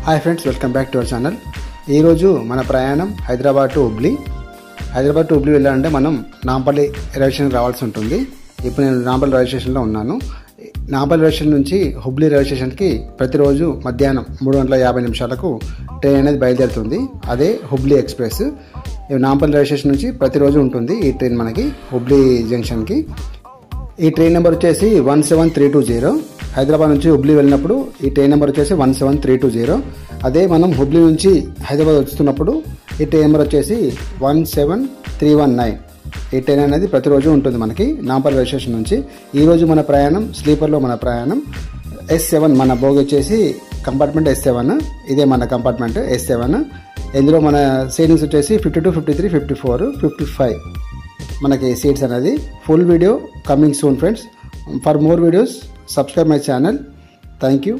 Hi friends, welcome back to our channel. ఈరోజు మన ప్రయాణం హైదరాబాద్ టు హుబ్లీ. హైదరాబాద్ టు హుబ్లీ వెళ్ళాలంటే మనం నాంపల్లి రైల్వే స్టేషన్కి రావాల్సి ఉంటుంది. ఇప్పుడు నేను నాంపల్లి రైల్వే స్టేషన్లో ఉన్నాను. నాంపల్లి రైల్వే స్టేషన్ నుంచి హుబ్లీ రైల్వే స్టేషన్కి ప్రతిరోజు మధ్యాహ్నం 3:50 ట్రైన్ అనేది బయలుదేరుతుంది. అదే Hubli express. Nampally railway station నుంచి ప్రతిరోజు ఉంటుంది ఈ ట్రైన్ మనకి హుబ్లీ జంక్షన్కి. ఈ ట్రైన్ నెంబర్ వచ్చేసి 17320. హైదరాబాద్ నుంచి హుబ్లీ వెళ్ళినప్పుడు ఈ ట్రైన్ నెంబర్ వచ్చేసి 17320. అదే మనం హుబ్లీ నుంచి హైదరాబాద్ వస్తున్నప్పుడు ఈ ట్రైన్ నెంబర్ వచ్చేసి 17319. ఈ ట్రైన్ అనేది ప్రతిరోజు ఉంటుంది మనకి నాంపల్లి రైల్వే స్టేషన్ నుంచి. ఈరోజు మన ప్రయాణం స్లీపర్లో మన ప్రయాణం S7. మన బోగి వచ్చేసి కంపార్ట్మెంట్ S7. ఇదే మన కంపార్ట్మెంట్ S7. ఇందులో మన సీటింగ్స్ వచ్చేసి 52, 53, 54, 55 మనకి సీట్స్ అనేది. Full video coming soon friends. For more videos subscribe my channel. Thank you.